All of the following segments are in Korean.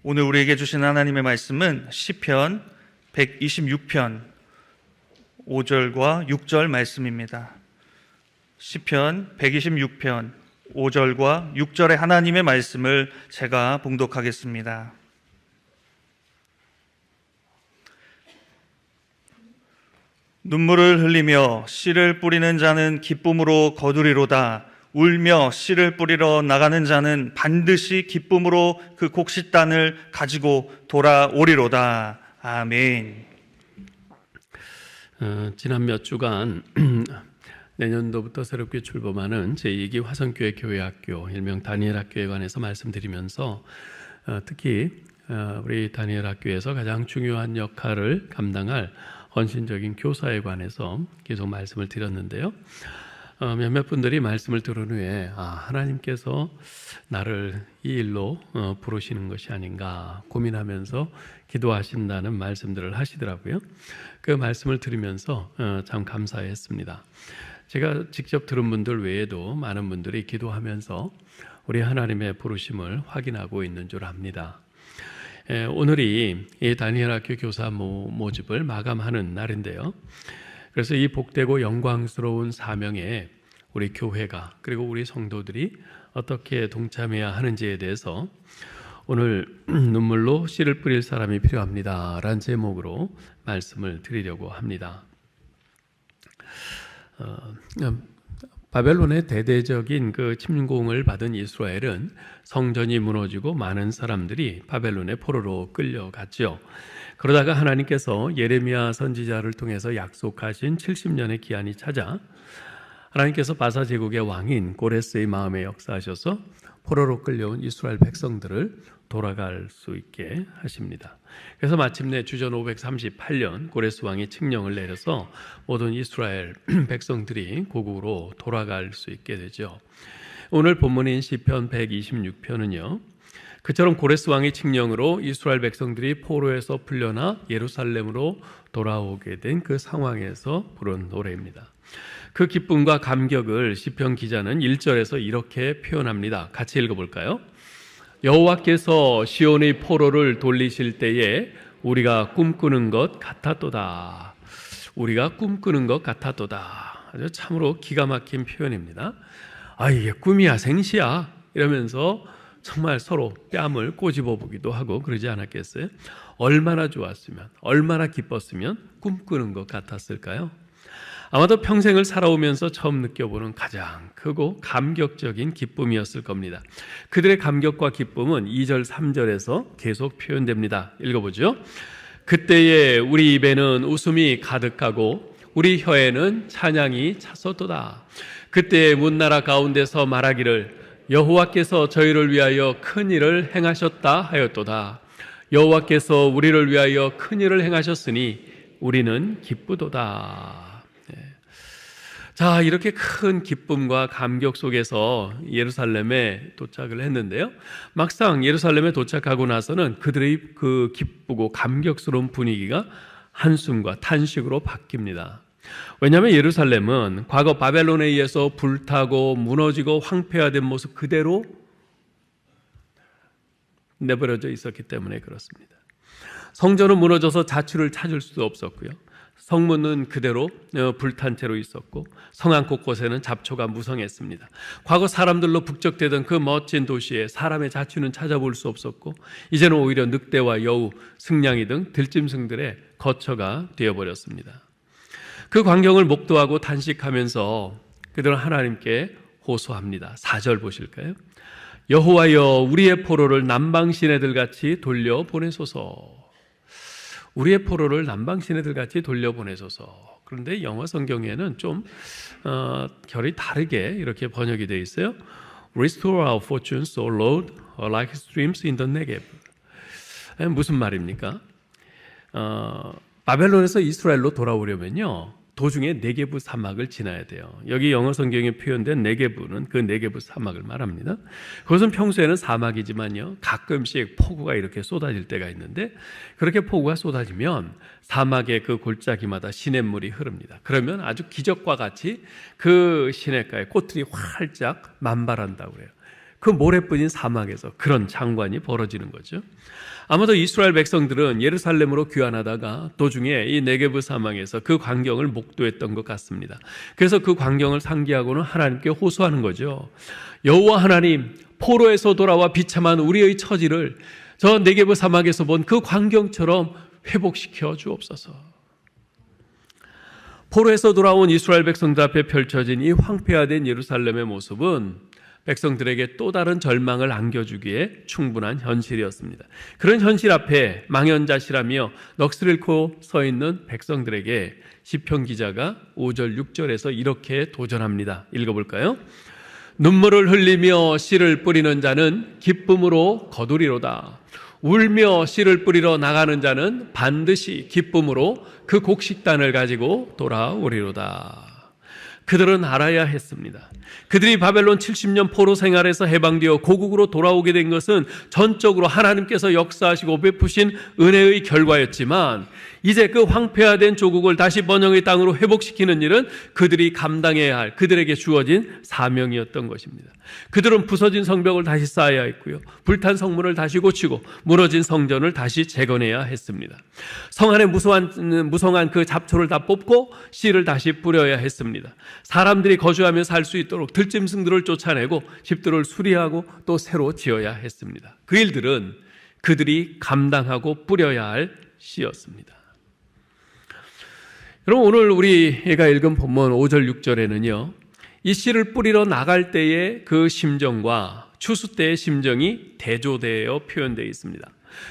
오늘 우리에게 주신 하나님의 말씀은 시편 126편 5절과 6절 말씀입니다. 시편 126편 5절과 6절의 하나님의 말씀을 제가 봉독하겠습니다. 눈물을 흘리며 씨를 뿌리는 자는 기쁨으로 거두리로다. 울며 씨를 뿌리러 나가는 자는 반드시 기쁨으로 그 곡식단을 가지고 돌아오리로다. 아멘. 지난 몇 주간 내년도부터 새롭게 출범하는 제2기 화성교회 교회학교 일명 다니엘 학교에 관해서 말씀드리면서 특히 우리 다니엘 학교에서 가장 중요한 역할을 감당할 헌신적인 교사에 관해서 계속 말씀을 드렸는데요. 몇몇 분들이 말씀을 들은 후에 하나님께서 나를 이 일로 부르시는 것이 아닌가 고민하면서 기도하신다는 말씀들을 하시더라고요. 그 말씀을 들으면서 참 감사했습니다. 제가 직접 들은 분들 외에도 많은 분들이 기도하면서 우리 하나님의 부르심을 확인하고 있는 줄 압니다. 오늘이 이 다니엘 학교 교사 모집을 마감하는 날인데요. 그래서 이 복되고 영광스러운 사명에 우리 교회가 그리고 우리 성도들이 어떻게 동참해야 하는지에 대해서 오늘 눈물로 씨를 뿌릴 사람이 필요합니다 라는 제목으로 말씀을 드리려고 합니다. 바벨론의 대대적인 그 침공을 받은 이스라엘은 성전이 무너지고 많은 사람들이 바벨론의 포로로 끌려갔죠. 그러다가 하나님께서 예레미야 선지자를 통해서 약속하신 70년의 기한이 찾아 하나님께서 바사 제국의 왕인 고레스의 마음에 역사하셔서 포로로 끌려온 이스라엘 백성들을 돌아갈 수 있게 하십니다. 그래서 마침내 주전 538년 고레스 왕이 칙령을 내려서 모든 이스라엘 백성들이 고국으로 돌아갈 수 있게 되죠. 오늘 본문인 시편 126편은요. 그처럼 고레스 왕의 칙령으로 이스라엘 백성들이 포로에서 풀려나 예루살렘으로 돌아오게 된 그 상황에서 부른 노래입니다. 그 기쁨과 감격을 시편 기자는 1절에서 이렇게 표현합니다. 같이 읽어볼까요? 여호와께서 시온의 포로를 돌리실 때에 우리가 꿈꾸는 것 같았도다. 우리가 꿈꾸는 것 같았도다. 아주 참으로 기가 막힌 표현입니다. 이게 꿈이야 생시야 이러면서 정말 서로 뺨을 꼬집어 보기도 하고 그러지 않았겠어요? 얼마나 좋았으면, 얼마나 기뻤으면 꿈꾸는 것 같았을까요? 아마도 평생을 살아오면서 처음 느껴보는 가장 크고 감격적인 기쁨이었을 겁니다. 그들의 감격과 기쁨은 2절, 3절에서 계속 표현됩니다. 읽어보죠. 그때에 우리 입에는 웃음이 가득하고 우리 혀에는 찬양이 찼었도다. 그때에 문나라 가운데서 말하기를 여호와께서 저희를 위하여 큰 일을 행하셨다 하였도다. 여호와께서 우리를 위하여 큰 일을 행하셨으니 우리는 기쁘도다. 자, 이렇게 큰 기쁨과 감격 속에서 예루살렘에 도착을 했는데요. 막상 예루살렘에 도착하고 나서는 그들의 그 기쁘고 감격스러운 분위기가 한숨과 탄식으로 바뀝니다. 왜냐하면 예루살렘은 과거 바벨론에 의해서 불타고 무너지고 황폐화된 모습 그대로 내버려져 있었기 때문에 그렇습니다. 성전은 무너져서 자취를 찾을 수도 없었고요. 성문은 그대로 불탄 채로 있었고 성안 곳곳에는 잡초가 무성했습니다. 과거 사람들로 북적대던 그 멋진 도시에 사람의 자취는 찾아볼 수 없었고 이제는 오히려 늑대와 여우, 승냥이 등 들짐승들의 거처가 되어버렸습니다. 그 광경을 목도하고 탄식하면서 그들은 하나님께 호소합니다. 4절 보실까요? 여호와여 우리의 포로를 남방 시내들같이 돌려보내소서. 우리의 포로를 남방 시내들같이 돌려보내소서. 그런데 영어 성경에는 좀 결이 다르게 이렇게 번역이 되어 있어요. Restore our fortunes, O Lord, like streams in the Negev. 무슨 말입니까? 바벨론에서 이스라엘로 돌아오려면요 도중에 네게부 사막을 지나야 돼요. 여기 영어 성경에 표현된 네게부는 그 네게부 사막을 말합니다. 그것은 평소에는 사막이지만요 가끔씩 폭우가 이렇게 쏟아질 때가 있는데 그렇게 폭우가 쏟아지면 사막의 그 골짜기마다 시냇물이 흐릅니다. 그러면 아주 기적과 같이 그 시냇가에 꽃들이 활짝 만발한다고 해요. 그 모래뿐인 사막에서 그런 장관이 벌어지는 거죠. 아마도 이스라엘 백성들은 예루살렘으로 귀환하다가 도중에 이 네게브 사막에서 그 광경을 목도했던 것 같습니다. 그래서 그 광경을 상기하고는 하나님께 호소하는 거죠. 여호와 하나님, 포로에서 돌아와 비참한 우리의 처지를 저 네게브 사막에서 본 그 광경처럼 회복시켜 주옵소서. 포로에서 돌아온 이스라엘 백성들 앞에 펼쳐진 이 황폐화된 예루살렘의 모습은 백성들에게 또 다른 절망을 안겨주기에 충분한 현실이었습니다. 그런 현실 앞에 망연자실하며 넋을 잃고 서 있는 백성들에게 시편 기자가 5절 6절에서 이렇게 도전합니다. 읽어볼까요? 눈물을 흘리며 씨를 뿌리는 자는 기쁨으로 거두리로다. 울며 씨를 뿌리러 나가는 자는 반드시 기쁨으로 그 곡식단을 가지고 돌아오리로다. 그들은 알아야 했습니다. 그들이 바벨론 70년 포로 생활에서 해방되어 고국으로 돌아오게 된 것은 전적으로 하나님께서 역사하시고 베푸신 은혜의 결과였지만 이제 그 황폐화된 조국을 다시 번영의 땅으로 회복시키는 일은 그들이 감당해야 할 그들에게 주어진 사명이었던 것입니다. 그들은 부서진 성벽을 다시 쌓아야 했고요. 불탄 성문을 다시 고치고 무너진 성전을 다시 재건해야 했습니다. 성 안에 무성한 그 잡초를 다 뽑고 씨를 다시 뿌려야 했습니다. 사람들이 거주하며 살 수 있도록 들짐승들을 쫓아내고 집들을 수리하고 또 새로 지어야 했습니다. 그 일들은 그들이 감당하고 뿌려야 할 씨였습니다. 여러분, 오늘 우리가 읽은 본문 5절 6절에는요 이 씨를 뿌리러 나갈 때의 그 심정과 추수 때의 심정이 대조되어 표현되어 있습니다.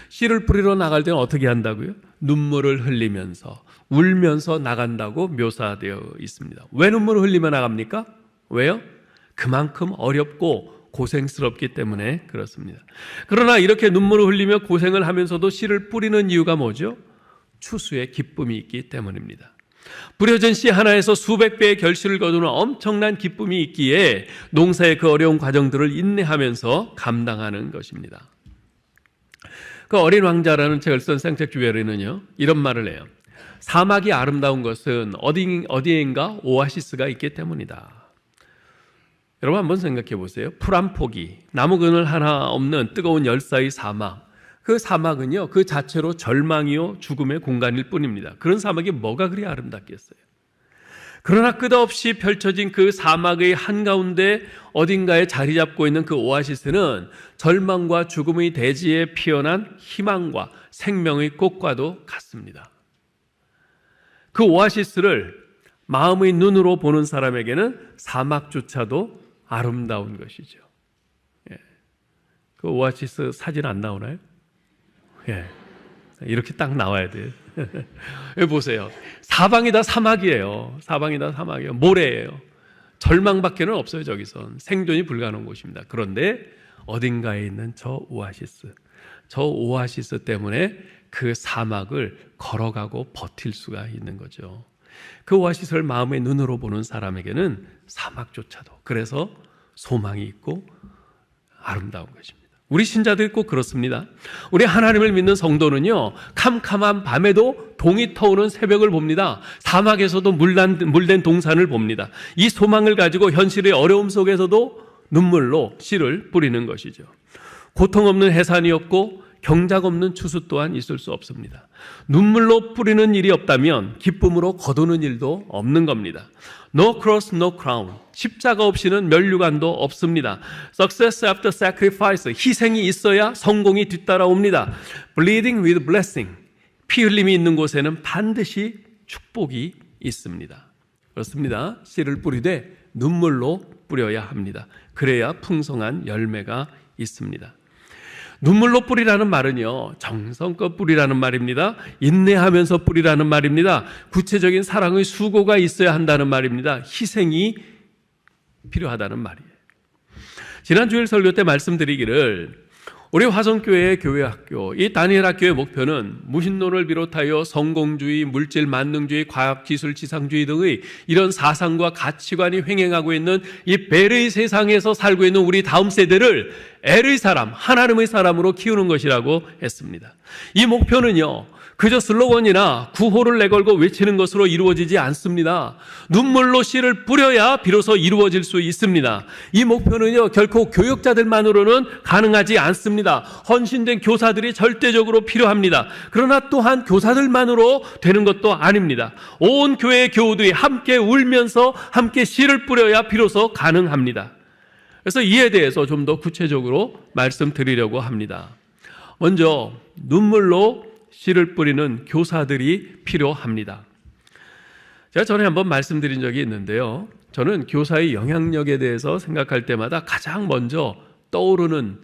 씨를 뿌리러 나갈 때는 어떻게 한다고요? 눈물을 흘리면서 울면서 나간다고 묘사되어 있습니다. 왜 눈물을 흘리며 나갑니까? 왜요? 그만큼 어렵고 고생스럽기 때문에 그렇습니다. 그러나 이렇게 눈물을 흘리며 고생을 하면서도 씨를 뿌리는 이유가 뭐죠? 추수의 기쁨이 있기 때문입니다. 뿌려진 씨 하나에서 수백 배의 결실을 거두는 엄청난 기쁨이 있기에 농사의 그 어려운 과정들을 인내하면서 감당하는 것입니다. 그 어린 왕자라는 책을 쓴 생텍쥐베리는요 이런 말을 해요. 사막이 아름다운 것은 어디인가 오아시스가 있기 때문이다. 여러분 한번 생각해 보세요. 풀 한 포기, 나무 그늘 하나 없는 뜨거운 열사의 사막. 그 사막은요 그 자체로 절망이요 죽음의 공간일 뿐입니다. 그런 사막이 뭐가 그리 아름답겠어요. 그러나 끝없이 펼쳐진 그 사막의 한가운데 어딘가에 자리 잡고 있는 그 오아시스는 절망과 죽음의 대지에 피어난 희망과 생명의 꽃과도 같습니다. 그 오아시스를 마음의 눈으로 보는 사람에게는 사막조차도 아름다운 것이죠. 그 오아시스 사진 안 나오나요? 이렇게 딱 나와야 돼요. 여기 보세요. 사방이 다 사막이에요. 사방이 다 사막이에요. 모래예요. 절망밖에는 없어요. 저기선 생존이 불가능한 곳입니다. 그런데 어딘가에 있는 저 오아시스 때문에 그 사막을 걸어가고 버틸 수가 있는 거죠. 그 오아시스를 마음의 눈으로 보는 사람에게는 사막조차도 그래서 소망이 있고 아름다운 것입니다. 우리 신자들이 꼭 그렇습니다. 우리 하나님을 믿는 성도는요 캄캄한 밤에도 동이 터오는 새벽을 봅니다. 사막에서도 물된 동산을 봅니다. 이 소망을 가지고 현실의 어려움 속에서도 눈물로 씨를 뿌리는 것이죠. 고통 없는 해산이 없고 경작 없는 추수 또한 있을 수 없습니다. 눈물로 뿌리는 일이 없다면 기쁨으로 거두는 일도 없는 겁니다. No cross, no crown. 십자가 없이는 면류관도 없습니다. Success after sacrifice. 희생이 있어야 성공이 뒤따라옵니다. Bleeding with blessing. 피 흘림이 있는 곳에는 반드시 축복이 있습니다. 그렇습니다. 씨를 뿌리되 눈물로 뿌려야 합니다. 그래야 풍성한 열매가 있습니다. 눈물로 뿌리라는 말은요 정성껏 뿌리라는 말입니다. 인내하면서 뿌리라는 말입니다. 구체적인 사랑의 수고가 있어야 한다는 말입니다. 희생이 필요하다는 말이에요. 지난 주일 설교 때 말씀드리기를 우리 화성교회의 교회학교, 이 다니엘 학교의 목표는 무신론을 비롯하여 성공주의, 물질 만능주의, 과학기술 지상주의 등의 이런 사상과 가치관이 횡행하고 있는 이 벨의 세상에서 살고 있는 우리 다음 세대를 엘의 사람, 하나님의 사람으로 키우는 것이라고 했습니다. 이 목표는요, 그저 슬로건이나 구호를 내걸고 외치는 것으로 이루어지지 않습니다. 눈물로 씨를 뿌려야 비로소 이루어질 수 있습니다. 이 목표는요, 결코 교역자들만으로는 가능하지 않습니다. 헌신된 교사들이 절대적으로 필요합니다. 그러나 또한 교사들만으로 되는 것도 아닙니다. 온 교회의 교우들이 함께 울면서 함께 씨를 뿌려야 비로소 가능합니다. 그래서 이에 대해서 좀 더 구체적으로 말씀드리려고 합니다. 먼저 눈물로 씨를 뿌리는 교사들이 필요합니다. 제가 전에 한번 말씀드린 적이 있는데요. 저는 교사의 영향력에 대해서 생각할 때마다 가장 먼저 떠오르는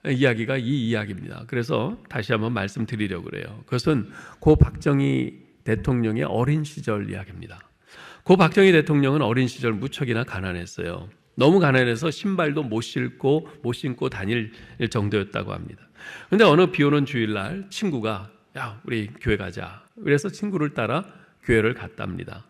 이야기가 이 이야기입니다. 그래서 다시 한번 말씀드리려고 그래요. 그것은 고 박정희 대통령의 어린 시절 이야기입니다. 고 박정희 대통령은 어린 시절 무척이나 가난했어요. 너무 가난해서 신발도 못 신고 다닐 정도였다고 합니다. 그런데 어느 비 오는 주일날 친구가 야, 우리 교회 가자. 그래서 친구를 따라 교회를 갔답니다.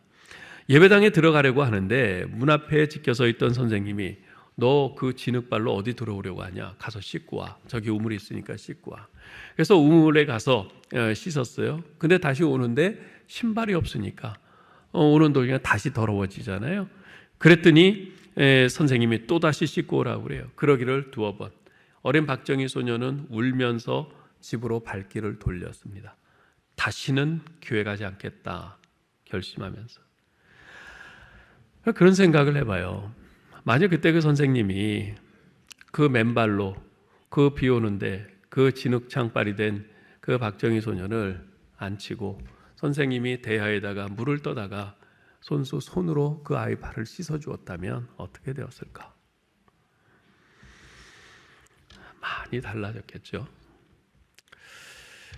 예배당에 들어가려고 하는데 문 앞에 지켜서 있던 선생님이 너 그 진흙발로 어디 들어오려고 하냐? 가서 씻고 와. 저기 우물이 있으니까 씻고 와. 그래서 우물에 가서 씻었어요. 근데 다시 오는데 신발이 없으니까 오는 도중에 다시 더러워지잖아요. 그랬더니 선생님이 또다시 씻고 오라고 그래요. 그러기를 2번. 어린 박정희 소녀는 울면서 집으로 발길을 돌렸습니다. 다시는 교회 가지 않겠다 결심하면서. 그런 생각을 해봐요. 만약 그때 그 선생님이 그 맨발로 그 비 오는데 그 진흙창발이 된 그 박정희 소년을 안치고 선생님이 대야에다가 물을 떠다가 손으로 그 아이 발을 씻어 주었다면 어떻게 되었을까? 많이 달라졌겠죠.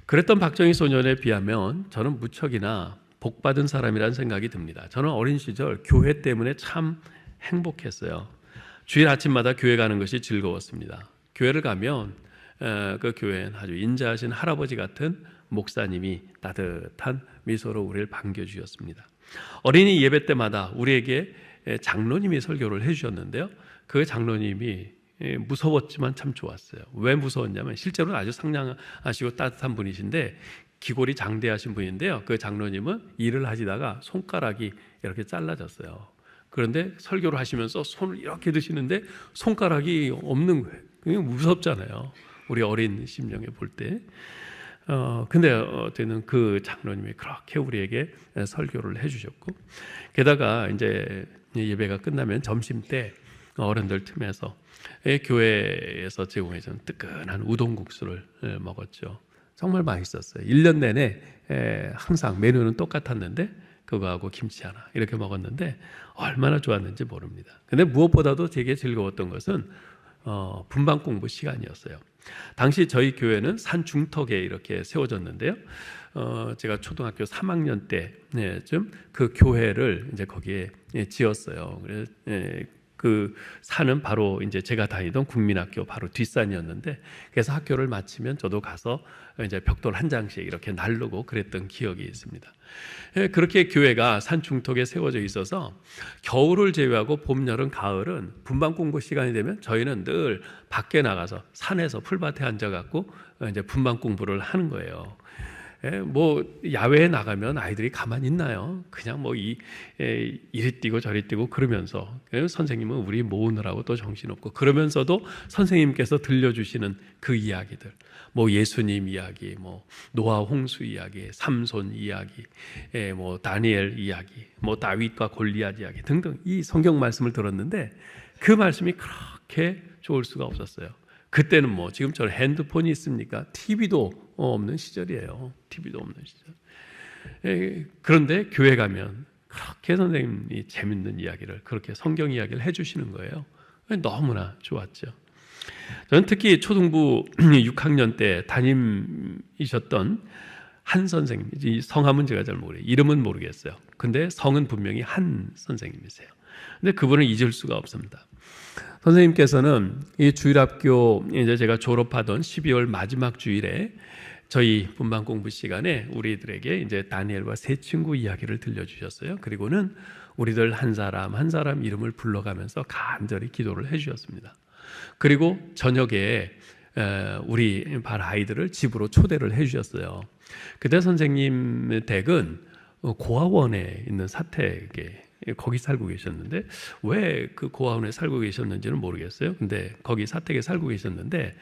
그랬던 박정희 소년에 비하면 저는 무척이나 복받은 사람이라는 생각이 듭니다. 저는 어린 시절 교회 때문에 참 행복했어요. 주일 아침마다 교회 가는 것이 즐거웠습니다. 교회를 가면 그 교회엔 아주 인자하신 할아버지 같은 목사님이 따뜻한 미소로 우리를 반겨주셨습니다. 어린이 예배 때마다 우리에게 장로님이 설교를 해주셨는데요. 그 장로님이 무서웠지만 참 좋았어요. 왜 무서웠냐면 실제로는 아주 상냥하시고 따뜻한 분이신데 기골이 장대하신 분인데요. 그 장로님은 일을 하시다가 손가락이 이렇게 잘라졌어요. 그런데 설교를 하시면서 손을 이렇게 드시는데 손가락이 없는 거예요. 그게 무섭잖아요. 우리 어린 심령에 볼 때. 근데 어쨌든 그 장로님이 그렇게 우리에게 설교를 해주셨고, 게다가 이제 예배가 끝나면 점심 때 어른들 틈에서 교회에서 제공해주는 뜨끈한 우동국수를 먹었죠. 정말 맛있었어요. 1년 내내 항상 메뉴는 똑같았는데 그거하고 김치 하나 이렇게 먹었는데 얼마나 좋았는지 모릅니다. 근데 무엇보다도 되게 즐거웠던 것은 분방 공부 시간이었어요. 당시 저희 교회는 산 중턱에 이렇게 세워졌는데요. 제가 초등학교 3학년 때쯤 그 교회를 이제 거기에 지었어요. 그래서 그 산은 바로 이제 제가 다니던 국민학교 바로 뒷산이었는데, 그래서 학교를 마치면 저도 가서 이제 벽돌 한 장씩 이렇게 나르고 그랬던 기억이 있습니다. 그렇게 교회가 산 중턱에 세워져 있어서 겨울을 제외하고 봄, 여름, 가을은 분방 공부 시간이 되면 저희는 늘 밖에 나가서 산에서 풀밭에 앉아갖고 이제 분방 공부를 하는 거예요. 뭐 야외에 나가면 아이들이 가만히 있나요? 그냥 뭐 이리 뛰고 저리 뛰고 그러면서 선생님은 우리 모으느라고 또 정신없고, 그러면서도 선생님께서 들려주시는 그 이야기들, 뭐 예수님 이야기, 뭐 노아 홍수 이야기, 삼손 이야기, 뭐 다니엘 이야기, 뭐 다윗과 골리앗 이야기 등등 이 성경 말씀을 들었는데 그 말씀이 그렇게 좋을 수가 없었어요. 그때는 뭐 지금처럼 핸드폰이 있습니까? TV도 없는 시절이에요. TV도 없는 시절. 그런데 교회 가면 그렇게 선생님이 재밌는 이야기를, 그렇게 성경 이야기를 해주시는 거예요. 너무나 좋았죠. 저는 특히 초등부 6학년 때 담임이셨던 한 선생님, 이 성함은 제가 잘 모르겠어요. 이름은 모르겠어요. 근데 성은 분명히 한 선생님이세요. 근데 그분을 잊을 수가 없습니다. 선생님께서는 이 주일학교 이제 제가 졸업하던 12월 마지막 주일에 저희 분방 공부 시간에 우리들에게 이제 다니엘과 세 친구 이야기를 들려주셨어요. 그리고는 우리들 한 사람 한 사람 이름을 불러가면서 간절히 기도를 해주셨습니다. 그리고 저녁에 우리 반 아이들을 집으로 초대를 해주셨어요. 그때 선생님 댁은 고아원에 있는 사택에 거기 살고 계셨는데, 왜 그 고아원에 살고 계셨는지는 모르겠어요. 근데 거기 사택에 살고 계셨는데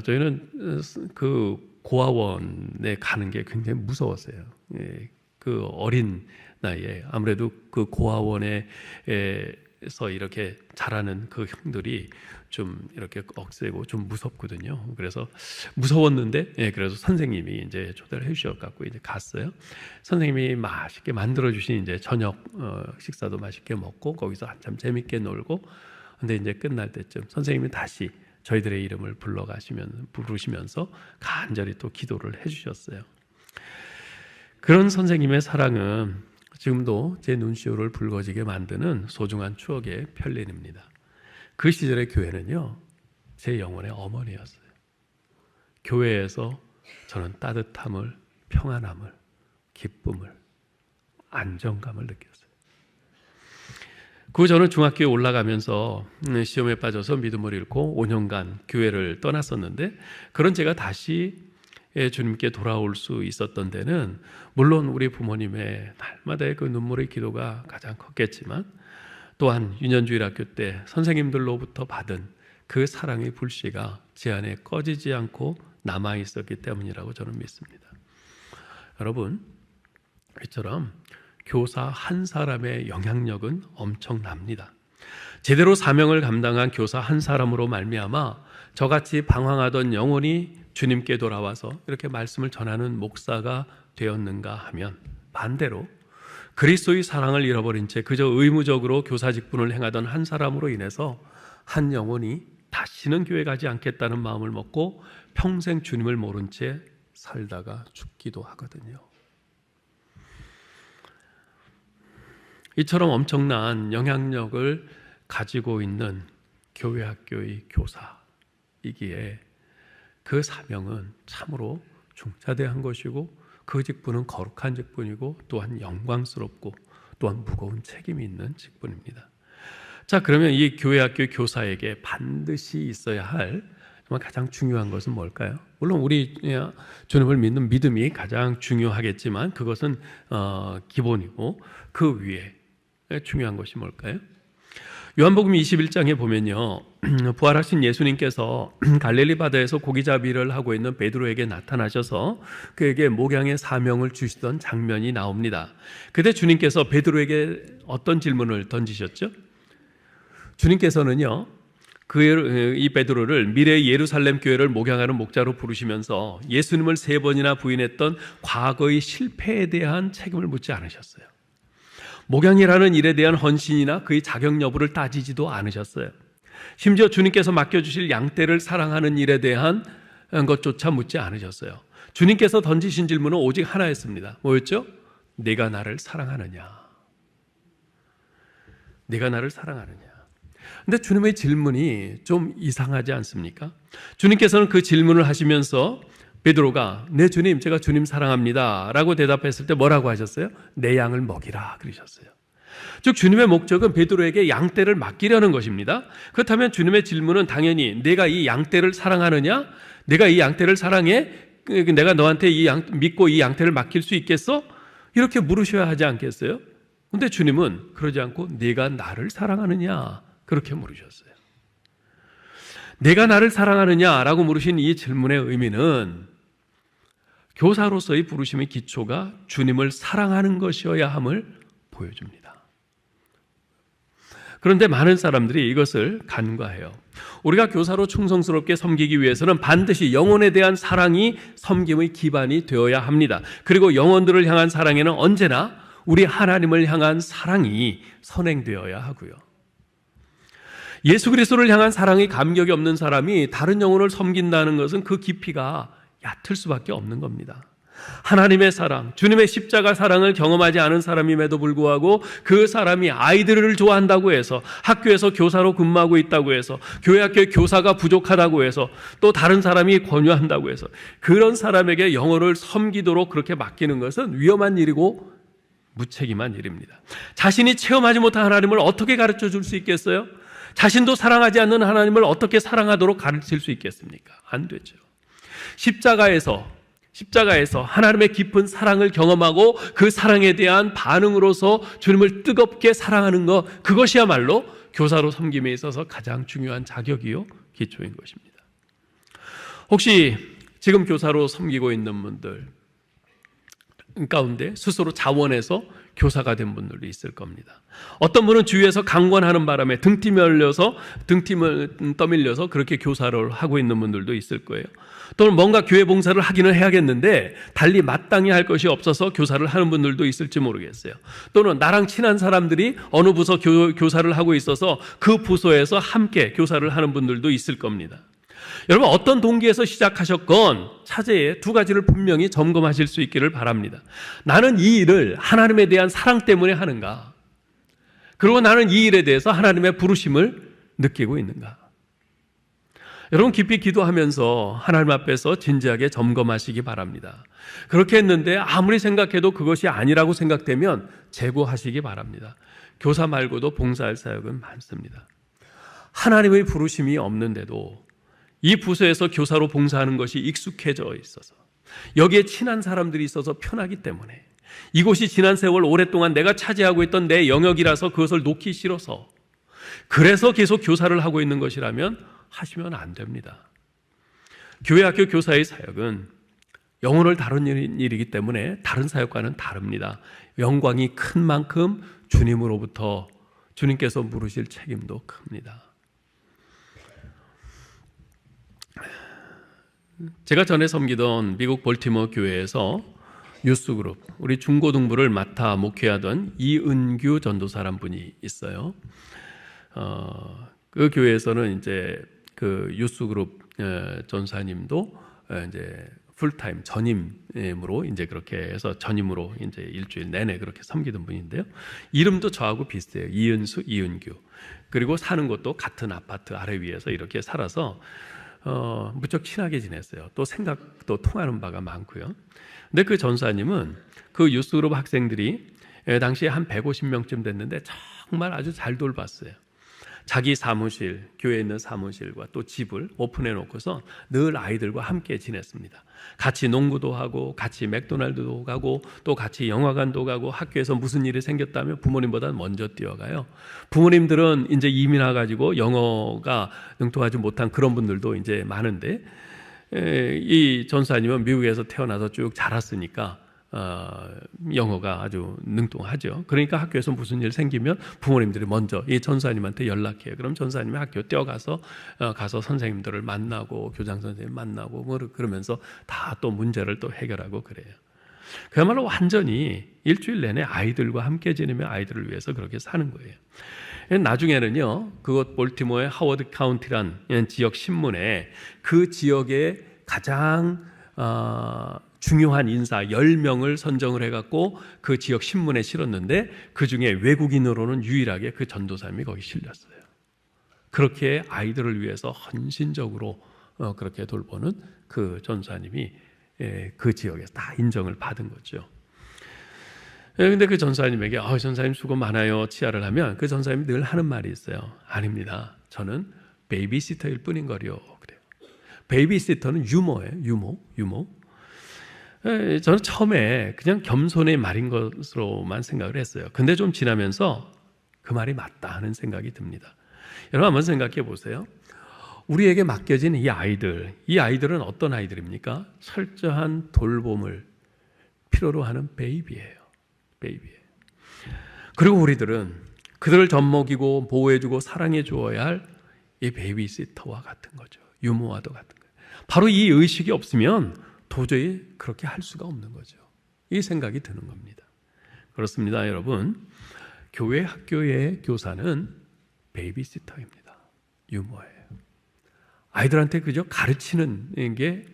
저희는 그 고아원에 가는 게 굉장히 무서웠어요. 그 어린 나이에 아무래도 그 고아원에서 이렇게 자라는 그 형들이 좀 이렇게 억세고 좀 무섭거든요. 그래서 무서웠는데, 그래서 선생님이 이제 초대를 해주셔갖고 이제 갔어요. 선생님이 맛있게 만들어 주신 이제 저녁 식사도 맛있게 먹고 거기서 한참 재밌게 놀고, 근데 이제 끝날 때쯤 선생님이 다시 저희들의 이름을 부르시면서 간절히 또 기도를 해주셨어요. 그런 선생님의 사랑은 지금도 제 눈시울을 붉어지게 만드는 소중한 추억의 편린입니다. 그 시절의 교회는요, 제 영혼의 어머니였어요. 교회에서 저는 따뜻함을, 평안함을, 기쁨을, 안정감을 느꼈어요. 저는 중학교에 올라가면서 시험에 빠져서 믿음을 잃고 5년간 교회를 떠났었는데, 그런 제가 다시 주님께 돌아올 수 있었던 데는 물론 우리 부모님의 날마다의 그 눈물의 기도가 가장 컸겠지만, 또한 유년주일학교 때 선생님들로부터 받은 그 사랑의 불씨가 제 안에 꺼지지 않고 남아 있었기 때문이라고 저는 믿습니다. 여러분, 이처럼 교사 한 사람의 영향력은 엄청납니다. 제대로 사명을 감당한 교사 한 사람으로 말미암아 저같이 방황하던 영혼이 주님께 돌아와서 이렇게 말씀을 전하는 목사가 되었는가 하면, 반대로 그리스도의 사랑을 잃어버린 채 그저 의무적으로 교사 직분을 행하던 한 사람으로 인해서 한 영혼이 다시는 교회 가지 않겠다는 마음을 먹고 평생 주님을 모른 채 살다가 죽기도 하거든요. 이처럼 엄청난 영향력을 가지고 있는 교회 학교의 교사이기에 그 사명은 참으로 중차대한 것이고, 그 직분은 거룩한 직분이고, 또한 영광스럽고, 또한 무거운 책임이 있는 직분입니다. 자, 그러면 이 교회 학교 교사에게 반드시 있어야 할 정말 가장 중요한 것은 뭘까요? 물론 우리 주님을 믿는 믿음이 가장 중요하겠지만 그것은 기본이고, 그 위에 중요한 것이 뭘까요? 요한복음 21장에 보면요, 부활하신 예수님께서 갈릴리 바다에서 고기잡이를 하고 있는 베드로에게 나타나셔서 그에게 목양의 사명을 주시던 장면이 나옵니다. 그때 주님께서 베드로에게 어떤 질문을 던지셨죠? 주님께서는요, 이 베드로를 미래의 예루살렘 교회를 목양하는 목자로 부르시면서 예수님을 3번이나 부인했던 과거의 실패에 대한 책임을 묻지 않으셨어요. 목양이라는 일에 대한 헌신이나 그의 자격 여부를 따지지도 않으셨어요. 심지어 주님께서 맡겨주실 양떼를 사랑하는 일에 대한 것조차 묻지 않으셨어요. 주님께서 던지신 질문은 오직 하나였습니다. 뭐였죠? 네가 나를 사랑하느냐? 네가 나를 사랑하느냐? 근데 주님의 질문이 좀 이상하지 않습니까? 주님께서는 그 질문을 하시면서 베드로가 네 주님, 제가 주님 사랑합니다 라고 대답했을 때 뭐라고 하셨어요? 내 양을 먹이라 그러셨어요. 즉 주님의 목적은 베드로에게 양떼를 맡기려는 것입니다. 그렇다면 주님의 질문은 당연히 내가 이 양떼를 사랑하느냐? 내가 이 양떼를 사랑해? 내가 너한테 믿고 이 양떼를 맡길 수 있겠어? 이렇게 물으셔야 하지 않겠어요? 근데 주님은 그러지 않고 네가 나를 사랑하느냐? 그렇게 물으셨어요. 내가 나를 사랑하느냐라고 물으신 이 질문의 의미는 교사로서의 부르심의 기초가 주님을 사랑하는 것이어야 함을 보여줍니다. 그런데 많은 사람들이 이것을 간과해요. 우리가 교사로 충성스럽게 섬기기 위해서는 반드시 영혼에 대한 사랑이 섬김의 기반이 되어야 합니다. 그리고 영혼들을 향한 사랑에는 언제나 우리 하나님을 향한 사랑이 선행되어야 하고요. 예수 그리스도를 향한 사랑의 감격이 없는 사람이 다른 영혼을 섬긴다는 것은 그 깊이가 얕을 수밖에 없는 겁니다. 하나님의 사랑, 주님의 십자가 사랑을 경험하지 않은 사람임에도 불구하고 그 사람이 아이들을 좋아한다고 해서, 학교에서 교사로 근무하고 있다고 해서, 교회 학교에 교사가 부족하다고 해서, 또 다른 사람이 권유한다고 해서 그런 사람에게 영혼을 섬기도록 그렇게 맡기는 것은 위험한 일이고 무책임한 일입니다. 자신이 체험하지 못한 하나님을 어떻게 가르쳐 줄 수 있겠어요? 자신도 사랑하지 않는 하나님을 어떻게 사랑하도록 가르칠 수 있겠습니까? 안 되죠. 십자가에서 하나님의 깊은 사랑을 경험하고 그 사랑에 대한 반응으로서 주님을 뜨겁게 사랑하는 것, 그것이야말로 교사로 섬김에 있어서 가장 중요한 자격이요 기초인 것입니다. 혹시 지금 교사로 섬기고 있는 분들 가운데 스스로 자원해서 교사가 된 분들도 있을 겁니다. 어떤 분은 주위에서 강권하는 바람에 등팀을 떠밀려서 그렇게 교사를 하고 있는 분들도 있을 거예요. 또는 뭔가 교회 봉사를 하기는 해야겠는데 달리 마땅히 할 것이 없어서 교사를 하는 분들도 있을지 모르겠어요. 또는 나랑 친한 사람들이 어느 부서 교사를 하고 있어서 그 부서에서 함께 교사를 하는 분들도 있을 겁니다. 여러분, 어떤 동기에서 시작하셨건 차제에 두 가지를 분명히 점검하실 수 있기를 바랍니다. 나는 이 일을 하나님에 대한 사랑 때문에 하는가? 그리고 나는 이 일에 대해서 하나님의 부르심을 느끼고 있는가? 여러분, 깊이 기도하면서 하나님 앞에서 진지하게 점검하시기 바랍니다. 그렇게 했는데 아무리 생각해도 그것이 아니라고 생각되면 재고하시기 바랍니다. 교사 말고도 봉사할 사역은 많습니다. 하나님의 부르심이 없는데도 이 부서에서 교사로 봉사하는 것이 익숙해져 있어서, 여기에 친한 사람들이 있어서 편하기 때문에, 이곳이 지난 세월 오랫동안 내가 차지하고 있던 내 영역이라서 그것을 놓기 싫어서, 그래서 계속 교사를 하고 있는 것이라면 하시면 안 됩니다. 교회 학교 교사의 사역은 영혼을 다루는 일이기 때문에 다른 사역과는 다릅니다. 영광이 큰 만큼 주님으로부터 주님께서 물으실 책임도 큽니다. 제가 전에 섬기던 미국 볼티모어 교회에서 유스그룹, 우리 중고등부를 맡아 목회하던 이은규 전도사란 분이 있어요. 그 교회에서는 이제 그 유스그룹 전사님도 이제 풀타임 전임으로 이제 그렇게 해서 전임으로 이제 일주일 내내 그렇게 섬기던 분인데요. 이름도 저하고 비슷해요. 이은수, 이은규. 그리고 사는 곳도 같은 아파트 아래 위에서 이렇게 살아서 무척 친하게 지냈어요. 또 생각도 통하는 바가 많고요. 근데 그 전사님은 그 유스그룹 학생들이 당시에 한 150명쯤 됐는데 정말 아주 잘 돌봤어요. 자기 사무실, 교회에 있는 사무실과 또 집을 오픈해 놓고서 늘 아이들과 함께 지냈습니다. 같이 농구도 하고 같이 맥도날드도 가고 또 같이 영화관도 가고, 학교에서 무슨 일이 생겼다면 부모님보다 먼저 뛰어가요. 부모님들은 이제 이민 와가지고 영어가 능통하지 못한 그런 분들도 이제 많은데, 이 전사님은 미국에서 태어나서 쭉 자랐으니까 영어가 아주 능통하죠. 그러니까 학교에서 무슨 일 생기면 부모님들이 먼저 이 전사님한테 연락해요. 그럼 전사님이 학교 뛰어가서 가서 선생님들을 만나고 교장 선생님 만나고 뭐 그러면서 다 또 문제를 또 해결하고 그래요. 그야말로 완전히 일주일 내내 아이들과 함께 지내며 아이들을 위해서 그렇게 사는 거예요. 나중에는요, 그곳 볼티모어의 하워드 카운티란 지역 신문에 그 지역의 가장 중요한 인사 10명을 선정을 해갖고 그 지역 신문에 실었는데, 그 중에 외국인으로는 유일하게 그 전도사님이 거기 실렸어요. 그렇게 아이들을 위해서 헌신적으로 그렇게 돌보는 그 전사님이 그 지역에서 다 인정을 받은 거죠. 근데 그 전사님에게 전사님 수고 많아요 치하를 하면 그 전사님이 늘 하는 말이 있어요. 아닙니다. 저는 베이비시터일 뿐인 거요. 그래요. 베이비시터는 유모예요. 유모. 저는 처음에 그냥 겸손의 말인 것으로만 생각을 했어요. 근데 좀 지나면서 그 말이 맞다 하는 생각이 듭니다. 여러분 한번 생각해 보세요. 우리에게 맡겨진 이 아이들은 어떤 아이들입니까? 철저한 돌봄을 필요로 하는 베이비예요. 그리고 우리들은 그들을 젖먹이고 보호해주고 사랑해 주어야 할 이 베이비시터와 같은 거죠. 유모와도 같은 거예요. 바로 이 의식이 없으면 도저히 그렇게 할 수가 없는 거죠. 이 생각이 드는 겁니다. 그렇습니다, 여러분. 교회 학교의 교사는 베이비시터입니다. 유모예요. 아이들한테 그저 가르치는 게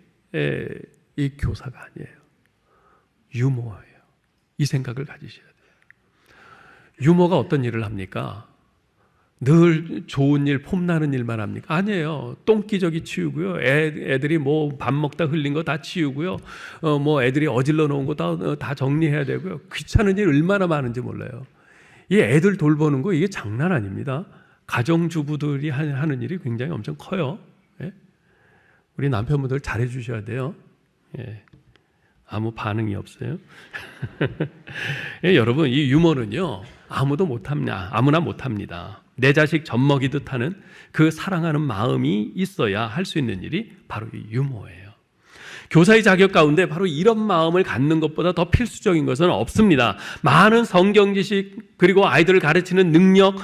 이 교사가 아니에요. 유모예요. 이 생각을 가지셔야 돼요. 유모가 어떤 일을 합니까? 늘 좋은 일, 폼나는 일만 합니까? 아니에요. 똥기저귀 치우고요. 애들이 뭐 밥 먹다 흘린 거 다 치우고요. 뭐 애들이 어질러 놓은 거 다 정리해야 되고요. 귀찮은 일 얼마나 많은지 몰라요. 이 애들 돌보는 거 이게 장난 아닙니다. 가정주부들이 하는 일이 굉장히 엄청 커요. 예? 우리 남편분들 잘해 주셔야 돼요. 예. 아무 반응이 없어요. 예, 여러분, 이 유머는요, 아무나 못합니다. 내 자식 젖먹이듯 하는 그 사랑하는 마음이 있어야 할 수 있는 일이 바로 이 유머예요. 교사의 자격 가운데 바로 이런 마음을 갖는 것보다 더 필수적인 것은 없습니다. 많은 성경 지식, 그리고 아이들을 가르치는 능력,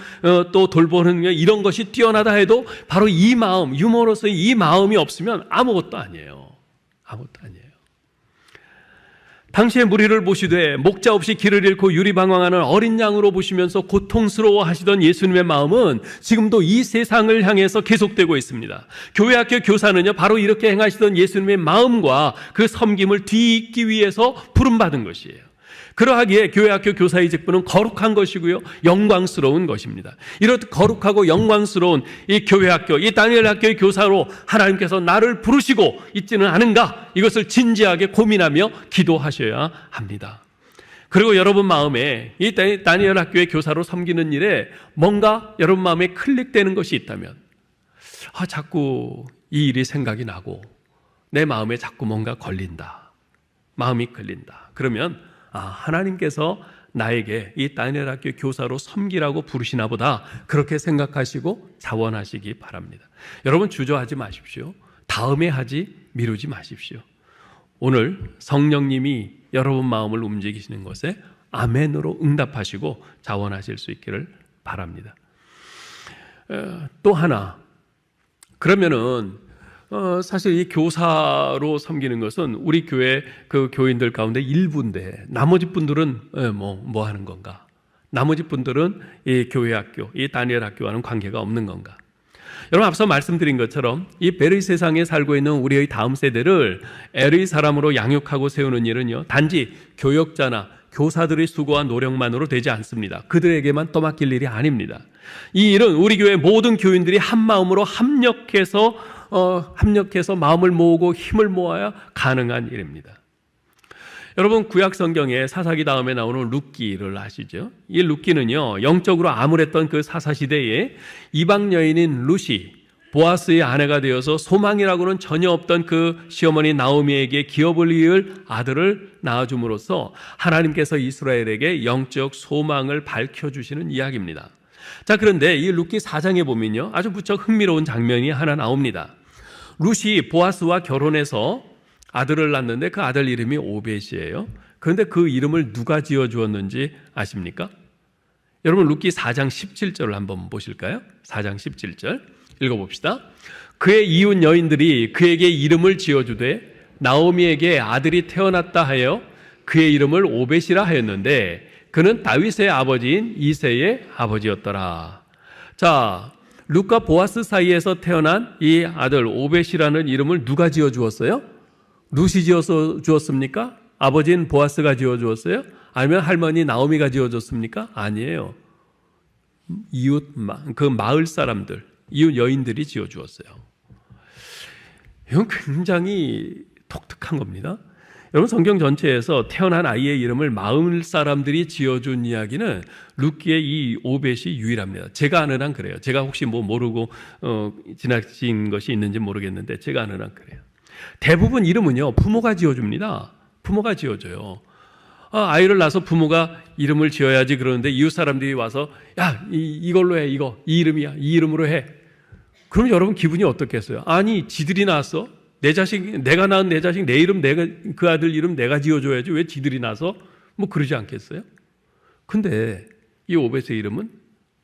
또 돌보는 능력, 이런 것이 뛰어나다 해도 바로 이 마음, 유머로서의 이 마음이 없으면 아무것도 아니에요. 아무것도 아니에요. 당시의 무리를 보시되 목자 없이 길을 잃고 유리방황하는 어린 양으로 보시면서 고통스러워 하시던 예수님의 마음은 지금도 이 세상을 향해서 계속되고 있습니다. 교회학교 교사는요, 바로 이렇게 행하시던 예수님의 마음과 그 섬김을 뒤잇기 위해서 부름받은 것이에요. 그러하기에 교회학교 교사의 직분은 거룩한 것이고요, 영광스러운 것입니다. 이렇듯 거룩하고 영광스러운 이 교회학교, 이 다니엘 학교의 교사로 하나님께서 나를 부르시고 있지는 않은가, 이것을 진지하게 고민하며 기도하셔야 합니다. 그리고 여러분 마음에 이 다니엘 학교의 교사로 섬기는 일에 뭔가 여러분 마음에 클릭되는 것이 있다면, 자꾸 이 일이 생각이 나고 내 마음에 자꾸 뭔가 걸린다, 마음이 걸린다, 그러면 하나님께서 나에게 이 다니엘 학교 교사로 섬기라고 부르시나 보다, 그렇게 생각하시고 자원하시기 바랍니다. 여러분, 주저하지 마십시오. 다음에 하지 미루지 마십시오. 오늘 성령님이 여러분 마음을 움직이시는 것에 아멘으로 응답하시고 자원하실 수 있기를 바랍니다. 또 하나, 그러면은 사실 이 교사로 섬기는 것은 우리 교회 그 교인들 가운데 일부인데, 나머지 분들은 뭐 하는 건가? 나머지 분들은 이 교회 학교, 이 다니엘 학교와는 관계가 없는 건가? 여러분, 앞서 말씀드린 것처럼 이 베르 세상에 살고 있는 우리의 다음 세대를 엘의 사람으로 양육하고 세우는 일은요, 단지 교역자나 교사들의 수고와 노력만으로 되지 않습니다. 그들에게만 떠맡길 일이 아닙니다. 이 일은 우리 교회 모든 교인들이 한 마음으로 합력해서 마음을 모으고 힘을 모아야 가능한 일입니다. 여러분, 구약 성경에 사사기 다음에 나오는 룻기를 아시죠? 이 룻기는요, 영적으로 암울했던 그 사사 시대에 이방 여인인 룻이 보아스의 아내가 되어서 소망이라고는 전혀 없던 그 시어머니 나오미에게 기업을 이을 아들을 낳아줌으로써 하나님께서 이스라엘에게 영적 소망을 밝혀주시는 이야기입니다. 자, 그런데 이 룻기 4장에 보면요, 아주 무척 흥미로운 장면이 하나 나옵니다. 룻이 보아스와 결혼해서 아들을 낳는데 그 아들 이름이 오벳이에요. 그런데 그 이름을 누가 지어주었는지 아십니까? 여러분, 룻기 4장 17절을 한번 보실까요? 4장 17절 읽어봅시다. 그의 이웃 여인들이 그에게 이름을 지어주되 나오미에게 아들이 태어났다 하여 그의 이름을 오벳이라 하였는데 그는 다윗의 아버지인 이새의 아버지였더라. 자, 룻과 보아스 사이에서 태어난 이 아들 오벳이라는 이름을 누가 지어주었어요? 룻이 지어주었습니까? 아버지인 보아스가 지어주었어요? 아니면 할머니 나오미가 지어줬습니까? 아니에요. 그 마을 사람들, 이웃 여인들이 지어주었어요. 이건 굉장히 독특한 겁니다. 여러분, 성경 전체에서 태어난 아이의 이름을 마을 사람들이 지어준 이야기는 룻기의 이 오벳이 유일합니다. 제가 아는 한 그래요. 제가 혹시 모르고 지나친 것이 있는지 모르겠는데 제가 아는 한 그래요. 대부분 이름은요, 부모가 지어줍니다. 부모가 지어줘요. 아이를 낳아서 부모가 이름을 지어야지 그러는데 이웃 사람들이 와서 야, 이걸로 해, 이 이름이야, 이 이름으로 해. 그럼 여러분 기분이 어떻겠어요? 아니, 지들이 낳았어? 내 자식, 내가 낳은 내 자식, 내 이름, 그 아들 이름 내가 지어줘야지 왜 지들이 낳아서? 뭐 그러지 않겠어요? 근데 이 오벳의 이름은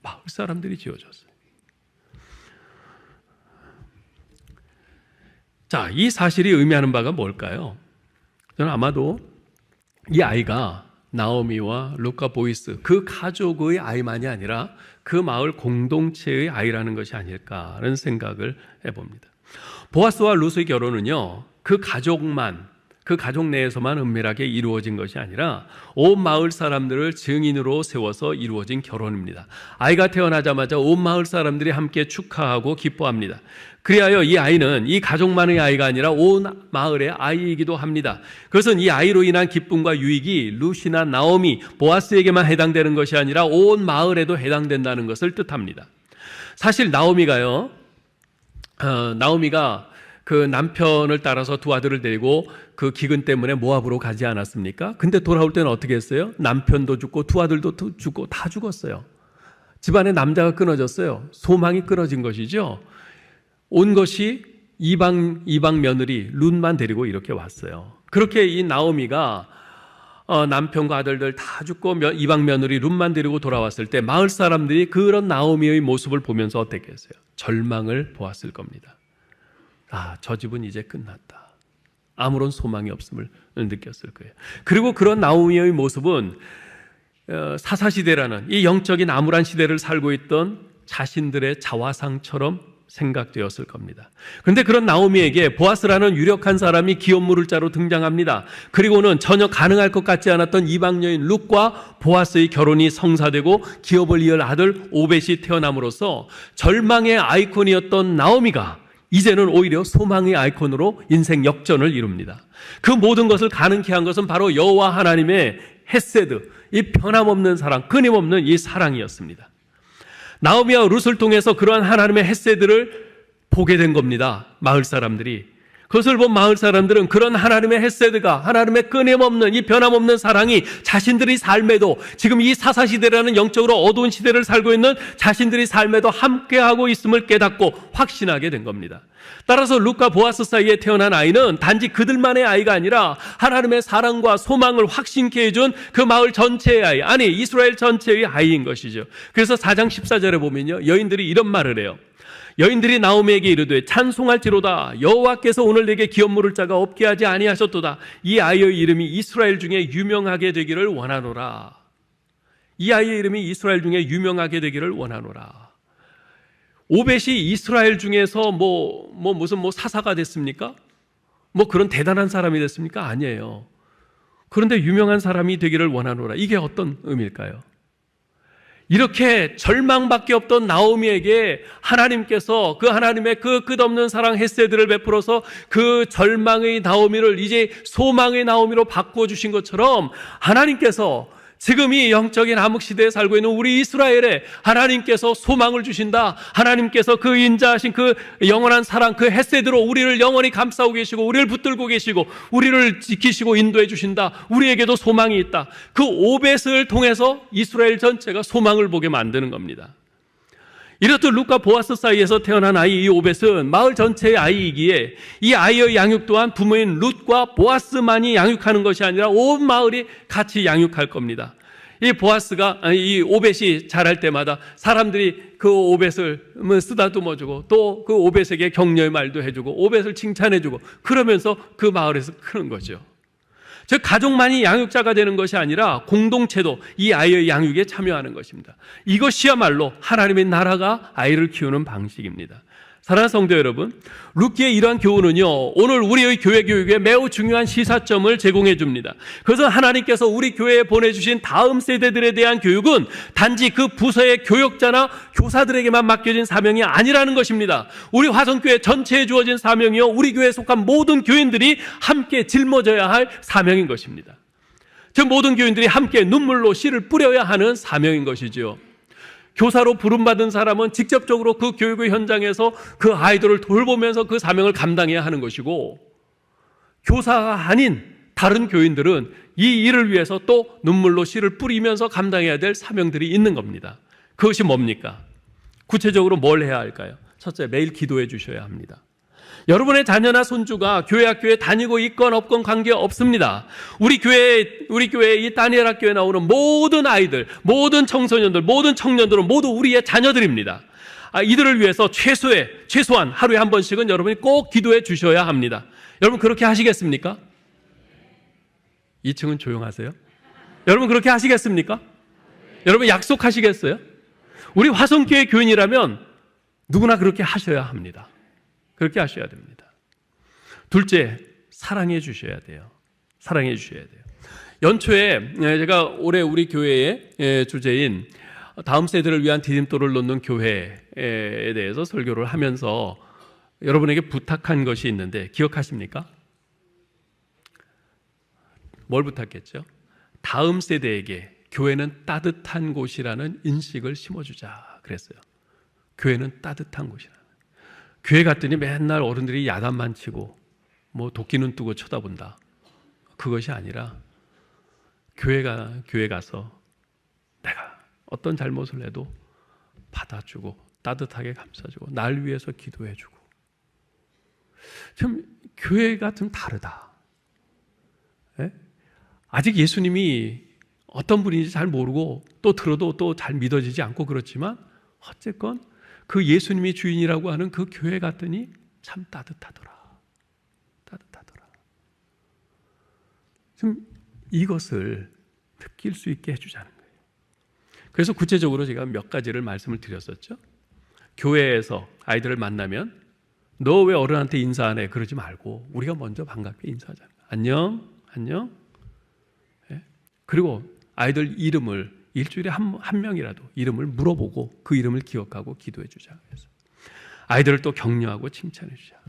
마을 사람들이 지어줬어요. 자, 이 사실이 의미하는 바가 뭘까요? 저는 아마도 이 아이가 나오미와 룻과 보이스, 그 가족의 아이만이 아니라 그 마을 공동체의 아이라는 것이 아닐까라는 생각을 해봅니다. 보아스와 룻의 결혼은요, 그 가족 내에서만 은밀하게 이루어진 것이 아니라 온 마을 사람들을 증인으로 세워서 이루어진 결혼입니다. 아이가 태어나자마자 온 마을 사람들이 함께 축하하고 기뻐합니다. 그리하여 이 아이는 이 가족만의 아이가 아니라 온 마을의 아이이기도 합니다. 그것은 이 아이로 인한 기쁨과 유익이 룻이나 나오미, 보아스에게만 해당되는 것이 아니라 온 마을에도 해당된다는 것을 뜻합니다. 사실 나오미가 그 남편을 따라서 두 아들을 데리고 그 기근 때문에 모압으로 가지 않았습니까? 근데 돌아올 때는 어떻게 했어요? 남편도 죽고 두 아들도 죽고 다 죽었어요. 집안에 남자가 끊어졌어요. 소망이 끊어진 것이죠. 온 것이 이방 며느리 룻만 데리고 이렇게 왔어요. 그렇게 이 나오미가 남편과 아들들 다 죽고 이방 며느리 룻만 데리고 돌아왔을 때 마을 사람들이 그런 나오미의 모습을 보면서 어떻게 했어요? 절망을 보았을 겁니다. 저 집은 이제 끝났다. 아무런 소망이 없음을 느꼈을 거예요. 그리고 그런 나오미의 모습은 사사시대라는 이 영적인 암울한 시대를 살고 있던 자신들의 자화상처럼 생각되었을 겁니다. 그런데 그런 나오미에게 보아스라는 유력한 사람이 기업 물을 자로 등장합니다. 그리고는 전혀 가능할 것 같지 않았던 이방 여인 룻과 보아스의 결혼이 성사되고 기업을 이을 아들 오벳이 태어남으로써 절망의 아이콘이었던 나오미가 이제는 오히려 소망의 아이콘으로 인생 역전을 이룹니다. 그 모든 것을 가능케 한 것은 바로 여호와 하나님의 헤세드, 이 변함없는 사랑, 끊임없는 이 사랑이었습니다. 나오미와 룻을 통해서 그러한 하나님의 헤세드를 보게 된 겁니다. 마을 사람들이. 그것을 본 마을 사람들은 그런 하나님의 헤세드가, 하나님의 끊임없는 이 변함없는 사랑이 자신들의 삶에도, 지금 이 사사시대라는 영적으로 어두운 시대를 살고 있는 자신들의 삶에도 함께하고 있음을 깨닫고 확신하게 된 겁니다. 따라서 룻과 보아스 사이에 태어난 아이는 단지 그들만의 아이가 아니라 하나님의 사랑과 소망을 확신케 해준 그 마을 전체의 아이, 아니 이스라엘 전체의 아이인 것이죠. 그래서 4장 14절에 보면요, 여인들이 이런 말을 해요. 여인들이 나오미에게 이르되 찬송할지로다, 여호와께서 오늘 내게 기업 물을 자가 없게 하지 아니하셨도다. 이 아이의 이름이 이스라엘 중에 유명하게 되기를 원하노라. 이 아이의 이름이 이스라엘 중에 유명하게 되기를 원하노라. 오벳이 이스라엘 중에서 무슨 사사가 됐습니까? 그런 대단한 사람이 됐습니까? 아니에요. 그런데 유명한 사람이 되기를 원하노라. 이게 어떤 의미일까요? 이렇게 절망밖에 없던 나오미에게 하나님께서 그 하나님의 그 끝없는 사랑 헤세드를 베풀어서 그 절망의 나오미를 이제 소망의 나오미로 바꿔주신 것처럼 하나님께서 지금 이 영적인 암흑시대에 살고 있는 우리 이스라엘에 하나님께서 소망을 주신다. 하나님께서 그 인자하신 그 영원한 사랑, 그 헤세드로 우리를 영원히 감싸고 계시고 우리를 붙들고 계시고 우리를 지키시고 인도해 주신다. 우리에게도 소망이 있다. 그 오벳을 통해서 이스라엘 전체가 소망을 보게 만드는 겁니다. 이렇듯 룻과 보아스 사이에서 태어난 아이 이 오벳은 마을 전체의 아이이기에 이 아이의 양육 또한 부모인 룻과 보아스만이 양육하는 것이 아니라 온 마을이 같이 양육할 겁니다. 이 오벳이 자랄 때마다 사람들이 그 오벳을 쓰다듬어주고 또 그 오벳에게 격려의 말도 해주고 오벳을 칭찬해주고 그러면서 그 마을에서 크는 거죠. 즉 가족만이 양육자가 되는 것이 아니라 공동체도 이 아이의 양육에 참여하는 것입니다. 이것이야말로 하나님의 나라가 아이를 키우는 방식입니다. 사랑하는 성도 여러분, 룻기의 이러한 교훈은요, 오늘 우리의 교회 교육에 매우 중요한 시사점을 제공해 줍니다. 그래서 하나님께서 우리 교회에 보내주신 다음 세대들에 대한 교육은 단지 그 부서의 교역자나 교사들에게만 맡겨진 사명이 아니라는 것입니다. 우리 화성교회 전체에 주어진 사명이요, 우리 교회에 속한 모든 교인들이 함께 짊어져야 할 사명인 것입니다. 즉 모든 교인들이 함께 눈물로 씨를 뿌려야 하는 사명인 것이죠. 교사로 부름받은 사람은 직접적으로 그 교육의 현장에서 그 아이들을 돌보면서 그 사명을 감당해야 하는 것이고, 교사가 아닌 다른 교인들은 이 일을 위해서 또 눈물로 씨를 뿌리면서 감당해야 될 사명들이 있는 겁니다. 그것이 뭡니까? 구체적으로 뭘 해야 할까요? 첫째, 매일 기도해 주셔야 합니다. 여러분의 자녀나 손주가 교회 학교에 다니고 있건 없건 관계 없습니다. 우리 교회 이 다니엘 학교에 나오는 모든 아이들, 모든 청소년들, 모든 청년들은 모두 우리의 자녀들입니다. 이들을 위해서 최소한 하루에 한 번씩은 여러분이 꼭 기도해 주셔야 합니다. 여러분 그렇게 하시겠습니까? 2층은 조용하세요? 여러분 그렇게 하시겠습니까? 여러분 약속하시겠어요? 우리 화성교회 교인이라면 누구나 그렇게 하셔야 합니다. 그렇게 하셔야 됩니다. 둘째, 사랑해 주셔야 돼요. 사랑해 주셔야 돼요. 연초에 제가 올해 우리 교회의 주제인 다음 세대를 위한 디딤돌을 놓는 교회에 대해서 설교를 하면서 여러분에게 부탁한 것이 있는데 기억하십니까? 뭘 부탁했죠? 다음 세대에게 교회는 따뜻한 곳이라는 인식을 심어주자 그랬어요. 교회는 따뜻한 곳이라. 교회 갔더니 맨날 어른들이 야단만 치고 뭐 도끼는 뜨고 쳐다본다. 그것이 아니라 교회 가서 내가 어떤 잘못을 해도 받아주고 따뜻하게 감싸주고 날 위해서 기도해주고. 좀 교회가 좀 다르다. 예? 아직 예수님이 어떤 분인지 잘 모르고 또 들어도 또 잘 믿어지지 않고 그렇지만 어쨌건 그 예수님이 주인이라고 하는 그 교회 갔더니 참 따뜻하더라. 따뜻하더라. 좀 이것을 느낄 수 있게 해주자는 거예요. 그래서 구체적으로 제가 몇 가지를 말씀을 드렸었죠. 교회에서 아이들을 만나면 너 왜 어른한테 인사 안 해? 그러지 말고 우리가 먼저 반갑게 인사하자. 안녕, 안녕. 예? 그리고 아이들 이름을 일주일에 한 명이라도 이름을 물어보고 그 이름을 기억하고 기도해 주자. 그래서 아이들을 또 격려하고 칭찬해 주자.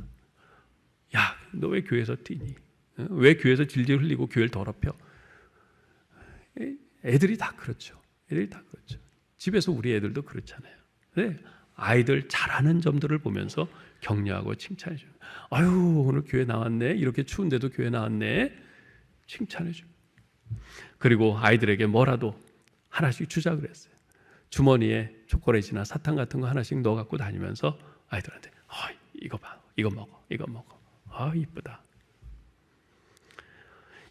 야, 너 왜 교회에서 뛰니? 왜 교회에서 질질 흘리고 교회를 더럽혀? 애들이 다 그렇죠. 애들이 다 그렇죠. 집에서 우리 애들도 그렇잖아요. 네? 아이들 잘하는 점들을 보면서 격려하고 칭찬해 줘요. 아유, 오늘 교회 나왔네. 이렇게 추운데도 교회 나왔네. 칭찬해 줘요. 그리고 아이들에게 뭐라도 하나씩 주자 그랬어요. 주머니에 초콜릿이나 사탕 같은 거 하나씩 넣어 갖고 다니면서 아이들한테 이거 봐, 이거 먹어, 이거 먹어. 이쁘다.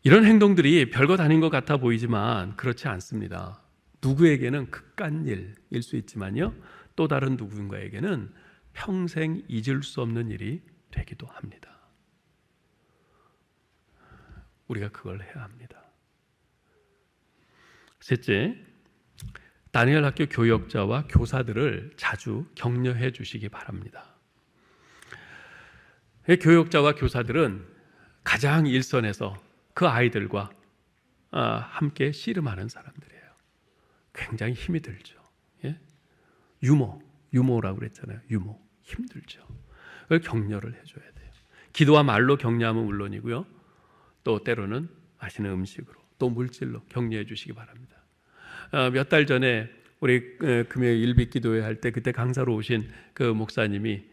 이런 행동들이 별것 아닌 것 같아 보이지만 그렇지 않습니다. 누구에게는 극간일일 수 있지만요, 또 다른 누군가에게는 평생 잊을 수 없는 일이 되기도 합니다. 우리가 그걸 해야 합니다. 셋째, 다니엘 학교 교역자와 교사들을 자주 격려해 주시기 바랍니다. 교역자와 교사들은 가장 일선에서 그 아이들과 함께 씨름하는 사람들이에요. 굉장히 힘이 들죠. 예? 유모라고 그랬잖아요. 유모, 힘들죠. 그걸 격려를 해줘야 돼요. 기도와 말로 격려하면 물론이고요, 또 때로는 맛있는 음식으로, 또 물질로 격려해 주시기 바랍니다. 몇 달 전에 우리 금요일 일빛기도회 할 때 그때 강사로 오신 그 목사님이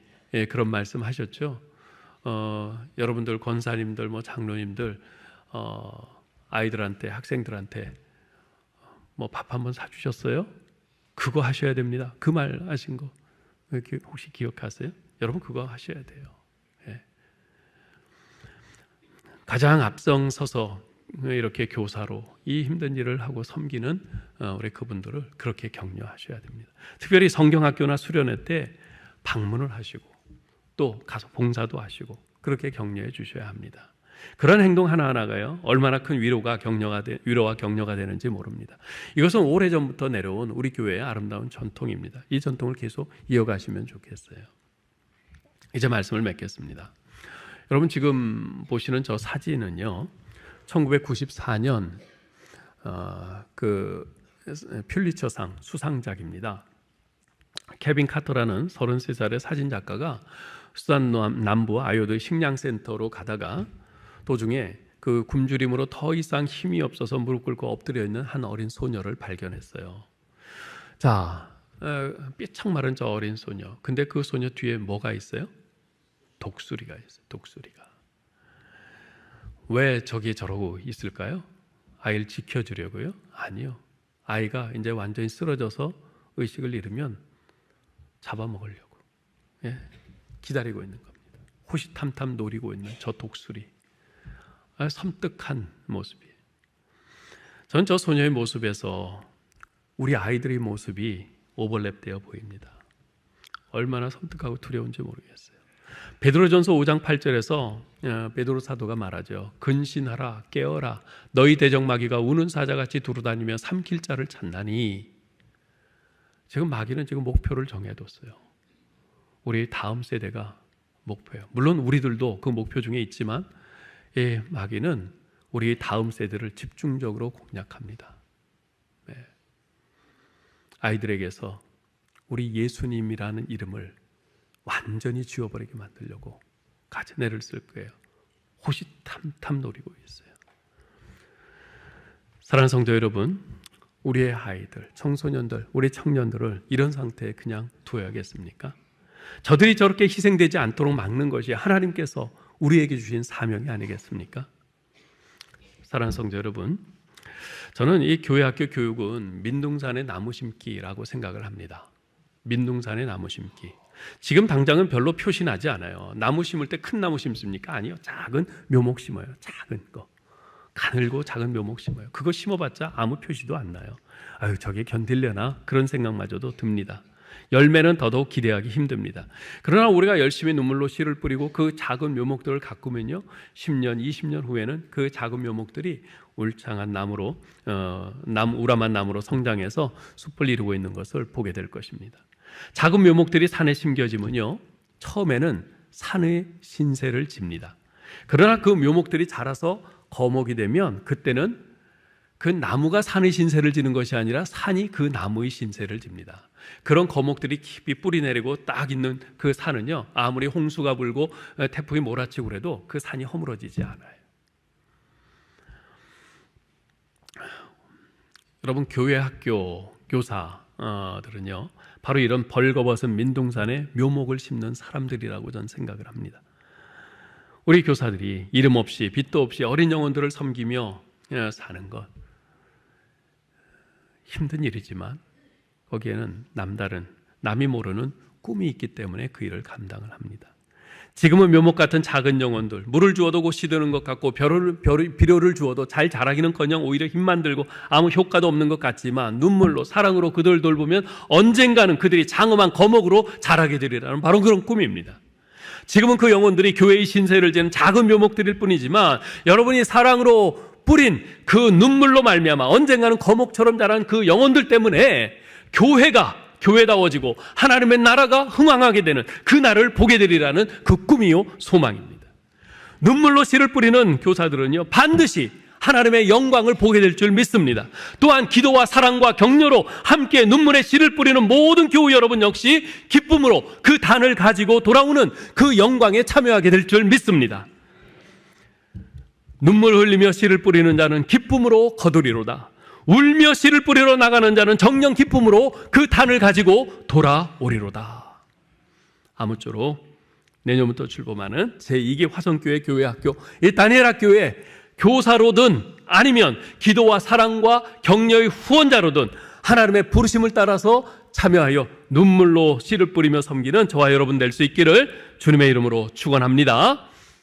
그런 말씀 하셨죠. 여러분들 권사님들, 뭐 장로님들, 아이들한테, 학생들한테 뭐 밥 한번 사주셨어요? 그거 하셔야 됩니다. 그 말 하신 거 혹시 기억하세요? 여러분 그거 하셔야 돼요. 예. 가장 앞장서서 이렇게 교사로 이 힘든 일을 하고 섬기는 우리 그분들을 그렇게 격려하셔야 됩니다. 특별히 성경학교나 수련회 때 방문을 하시고 또 가서 봉사도 하시고 그렇게 격려해 주셔야 합니다. 그런 행동 하나하나가요, 얼마나 큰 위로와 격려가 되는지 모릅니다. 이것은 오래전부터 내려온 우리 교회의 아름다운 전통입니다. 이 전통을 계속 이어가시면 좋겠어요. 이제 말씀을 맺겠습니다. 여러분 지금 보시는 저 사진은요, 1994년 그 퓰리처상 수상작입니다. 케빈 카터라는 33살의 사진작가가 수단 남부 아요드 식량센터로 가다가 도중에 그 굶주림으로 더 이상 힘이 없어서 무릎 꿇고 엎드려 있는 한 어린 소녀를 발견했어요. 자, 삐쩍 마른 저 어린 소녀. 근데 그 소녀 뒤에 뭐가 있어요? 독수리가 있어요. 독수리가. 왜 저기 저러고 있을까요? 아이를 지켜주려고요? 아니요. 아이가 이제 완전히 쓰러져서 의식을 잃으면 잡아먹으려고 기다리고 있는 겁니다. 호시탐탐 노리고 있는 저 독수리. 섬뜩한 모습이에요. 저는 저 소녀의 모습에서 우리 아이들의 모습이 오버랩되어 보입니다. 얼마나 섬뜩하고 두려운지 모르겠어요. 베드로전서 5장 8절에서 베드로 사도가 말하죠. 근신하라, 깨어라. 너희 대적마귀가 우는 사자같이 두루다니며 삼킬 자를 찾나니. 지금 마귀는 지금 목표를 정해뒀어요. 우리 다음 세대가 목표예요. 물론 우리들도 그 목표 중에 있지만 마귀는 우리 다음 세대를 집중적으로 공략합니다. 네. 아이들에게서 우리 예수님이라는 이름을 완전히 지워버리게 만들려고 가전애를 쓸 거예요. 호시탐탐 노리고 있어요. 사랑하는 성도 여러분, 우리의 아이들, 청소년들, 우리 청년들을 이런 상태에 그냥 둬야겠습니까? 저들이 저렇게 희생되지 않도록 막는 것이 하나님께서 우리에게 주신 사명이 아니겠습니까? 사랑하는 성도 여러분, 저는 이 교회학교 교육은 민둥산의 나무 심기라고 생각을 합니다. 민둥산의 나무 심기. 지금 당장은 별로 표시 나지 않아요. 나무 심을 때 큰 나무 심습니까? 아니요. 작은 묘목 심어요. 작은 거. 가늘고 작은 묘목 심어요. 그거 심어봤자 아무 표시도 안 나요. 아유, 저게 견딜려나? 그런 생각마저도 듭니다. 열매는 더더욱 기대하기 힘듭니다. 그러나 우리가 열심히 눈물로 씨를 뿌리고 그 작은 묘목들을 가꾸면요, 10년, 20년 후에는 그 작은 묘목들이 울창한 나무로, 우람한 나무로 성장해서 숲을 이루고 있는 것을 보게 될 것입니다. 작은 묘목들이 산에 심겨지면요, 처음에는 산의 신세를 집니다. 그러나 그 묘목들이 자라서 거목이 되면 그때는 그 나무가 산의 신세를 지는 것이 아니라 산이 그 나무의 신세를 집니다. 그런 거목들이 깊이 뿌리 내리고 딱 있는 그 산은요, 아무리 홍수가 불고 태풍이 몰아치고 그래도 그 산이 허물어지지 않아요. 여러분, 교회 학교 교사들은요, 바로 이런 벌거벗은 민둥산에 묘목을 심는 사람들이라고 저는 생각을 합니다. 우리 교사들이 이름 없이 빛도 없이 어린 영혼들을 섬기며 사는 것, 힘든 일이지만 거기에는 남다른, 남이 모르는 꿈이 있기 때문에 그 일을 감당을 합니다. 지금은 묘목 같은 작은 영혼들, 물을 주어도 곧 시드는 것 같고 비료를 주어도 잘 자라기는커녕 오히려 힘만 들고 아무 효과도 없는 것 같지만 눈물로 사랑으로 그들을 돌보면 언젠가는 그들이 장엄한 거목으로 자라게 되리라는 바로 그런 꿈입니다. 지금은 그 영혼들이 교회의 신세를 지는 작은 묘목들일 뿐이지만 여러분이 사랑으로 뿌린 그 눈물로 말미암아 언젠가는 거목처럼 자란 그 영혼들 때문에 교회가 교회다워지고 하나님의 나라가 흥왕하게 되는 그 날을 보게 되리라는 그 꿈이요 소망입니다. 눈물로 씨를 뿌리는 교사들은요, 반드시 하나님의 영광을 보게 될 줄 믿습니다. 또한 기도와 사랑과 격려로 함께 눈물의 씨를 뿌리는 모든 교우 여러분 역시 기쁨으로 그 단을 가지고 돌아오는 그 영광에 참여하게 될 줄 믿습니다. 눈물 흘리며 씨를 뿌리는 자는 기쁨으로 거두리로다. 울며 씨를 뿌리러 나가는 자는 정녕 기쁨으로 그 단을 가지고 돌아오리로다. 아무쪼록 내년부터 출범하는 제2기 화성교회 교회학교 이 다니엘학교의 교사로든 아니면 기도와 사랑과 격려의 후원자로든 하나님의 부르심을 따라서 참여하여 눈물로 씨를 뿌리며 섬기는 저와 여러분 될 수 있기를 주님의 이름으로 축원합니다.